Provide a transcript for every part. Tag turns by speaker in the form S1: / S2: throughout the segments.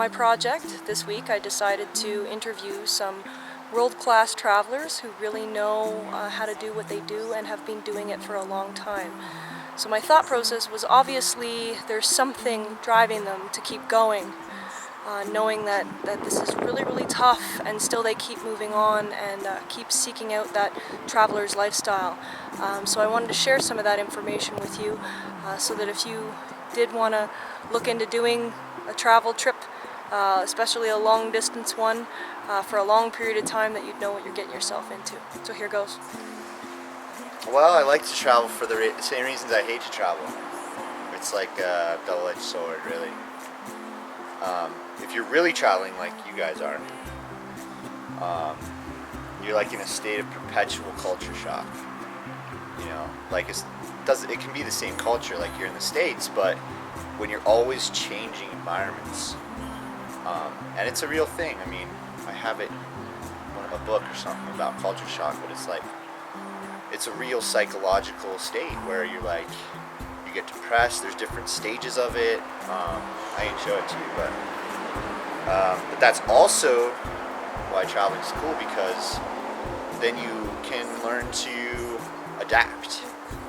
S1: my project this week, I decided to interview some world-class travelers who really know how to do what they do and have been doing it for a long time. So my thought process was, obviously there's something driving them to keep going, knowing that this is really, really tough, and still they keep moving on and keep seeking out that traveler's lifestyle. So I wanted to share some of that information with you, so that if you did want to look into doing a travel trip, especially a long distance one, for a long period of time, that you'd know what you're getting yourself into. So here goes.
S2: Well, I like to travel for the same reasons I hate to travel. It's like a double-edged sword, really. If you're really traveling like you guys are, you're like in a state of perpetual culture shock. You know, like it can be the same culture like you're in the States, but when you're always changing environments, and it's a real thing. I mean, I have it in a book or something about culture shock, but it's like, it's a real psychological state where you're like, you get depressed. There's different stages of it. I didn't show it to you, but that's also why traveling is cool, because then you can learn to adapt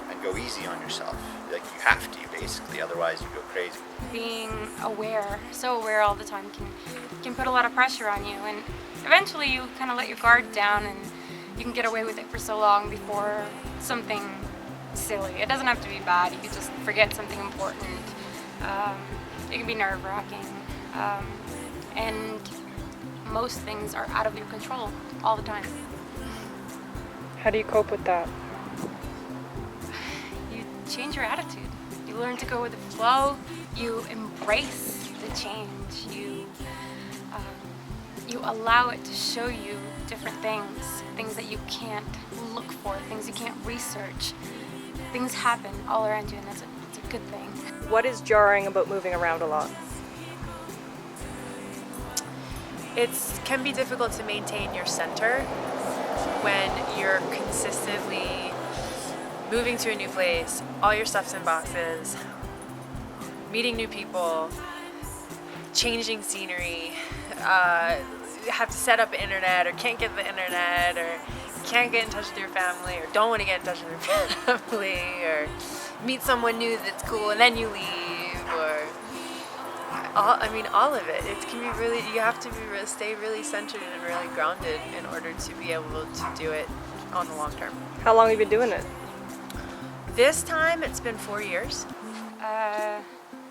S2: and go easy on yourself. Like, you have to, basically, otherwise you go crazy.
S3: Being aware, so aware all the time, can put a lot of pressure on you, and eventually you kind of let your guard down and you can get away with it for so long before something silly. It doesn't have to be bad. You can just forget something important. It can be nerve-wracking, and most things are out of your control all the time.
S1: How do you cope with that?
S3: You change your attitude. You learn to go with the flow. You embrace the change. You allow it to show you different things that you can't look for, things you can't research. Things happen all around you, and it's a good thing.
S1: What is jarring about moving around a lot?
S4: It can be difficult to maintain your center when you're consistently moving to a new place, all your stuff's in boxes, meeting new people, changing scenery, have to set up internet, or can't get the internet, or can't get in touch with your family, or don't want to get in touch with your family, or meet someone new that's cool and then you leave, or all of it. It can be really, you have to stay really centered and really grounded in order to be able to do it on the long term.
S1: How long have you been doing it?
S4: This time it's been 4 years.
S3: Well,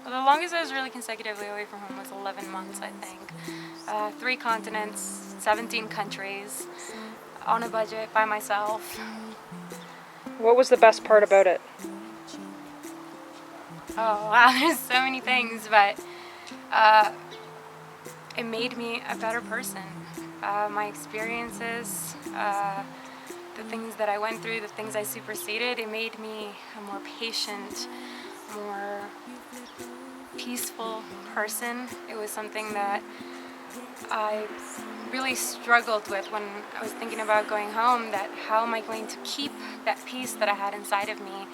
S3: the longest I was really consecutively away from home was 11 months, I think. 3 continents, 17 countries, on a budget, by myself.
S1: What was the best part about it?
S3: Oh wow, there's so many things, but it made me a better person. My experiences, the things that I went through, the things I superseded, it made me a more patient, more peaceful person. It was something that I really struggled with when I was thinking about going home, that how am I going to keep that peace that I had inside of me,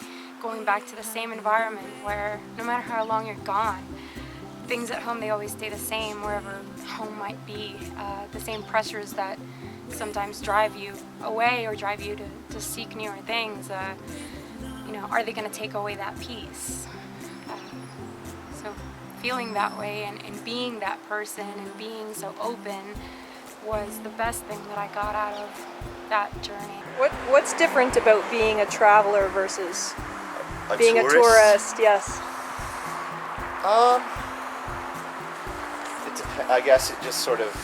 S3: going back to the same environment where no matter how long you're gone, things at home, they always stay the same wherever home might be. The same pressures that sometimes drive you away or drive you to seek newer things, are they going to take away that peace? So feeling that way and being that person and being so open was the best thing that I got out of that journey.
S1: What's different about being a traveler versus being
S2: tourist?
S1: a tourist? Yes.
S2: I guess it just sort of,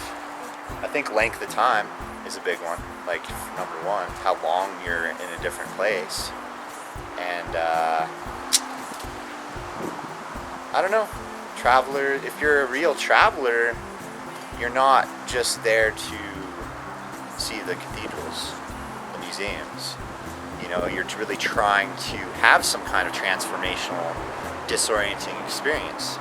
S2: I think length of time is a big one. Like, number one, how long you're in a different place. And I don't know, traveler, if you're a real traveler, you're not just there to see the cathedrals, the museums. You're really trying to have some kind of transformational, disorienting experience.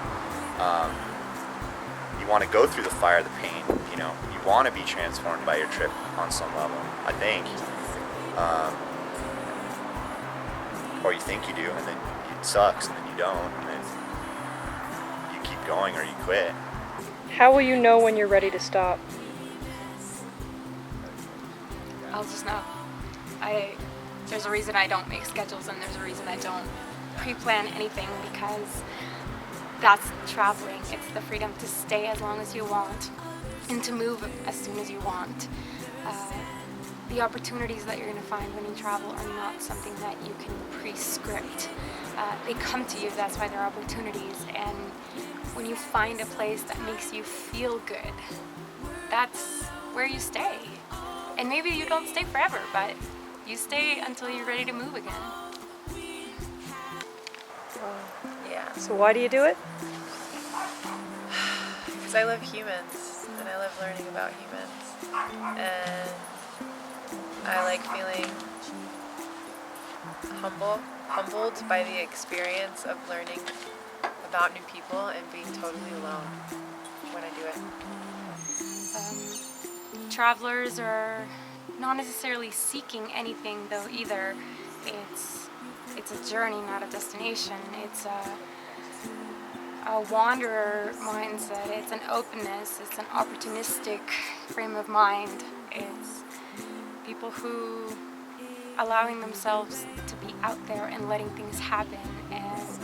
S2: You want to go through the fire, the pain, you want to be transformed by your trip on some level, I think. Or you think you do, and then it sucks, and then you don't, and then you keep going or you quit.
S1: How will you know when you're ready to stop?
S3: I'll just know. There's a reason I don't make schedules, and there's a reason I don't pre-plan anything, because that's traveling. It's the freedom to stay as long as you want and to move as soon as you want. The opportunities that you're going to find when you travel are not something that you can pre-script. They come to you, that's why they're opportunities. And when you find a place that makes you feel good, that's where you stay. And maybe you don't stay forever, but you stay until you're ready to move again.
S4: Yeah.
S1: So why do you do it?
S4: Because I love humans, and I love learning about humans. And I like feeling humbled by the experience of learning about new people and being totally alone when I do it.
S3: Travelers are not necessarily seeking anything, though, either. It's a journey, not a destination. It's a wanderer mindset. It's an openness. It's an opportunistic frame of mind. It's people who allowing themselves to be out there and letting things happen and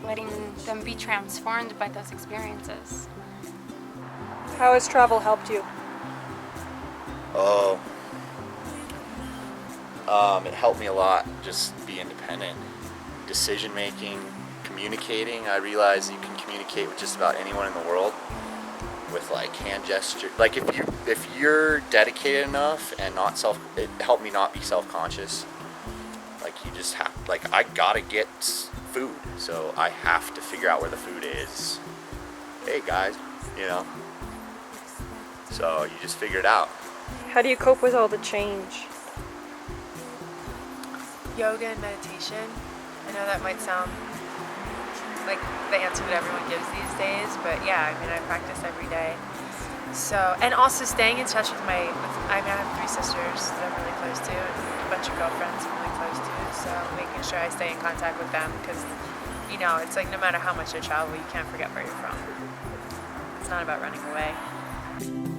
S3: letting them be transformed by those experiences.
S1: How has travel helped you?
S2: Oh, it helped me a lot. Just be independent, decision making, communicating. I realized you can communicate with just about anyone in the world with like hand gesture. Like if you're dedicated enough and it helped me not be self-conscious. Like you just have, like I gotta get food, so I have to figure out where the food is. Hey guys, you know. So you just figure it out.
S1: How do you cope with all the change?
S4: Yoga and meditation. I know that might sound like the answer that everyone gives these days, but yeah, I mean, I practice every day. So, and also staying in touch with I have 3 sisters that I'm really close to, and a bunch of girlfriends I'm really close to, so making sure I stay in contact with them, because, you know, it's like no matter how much you travel, you can't forget where you're from. It's not about running away.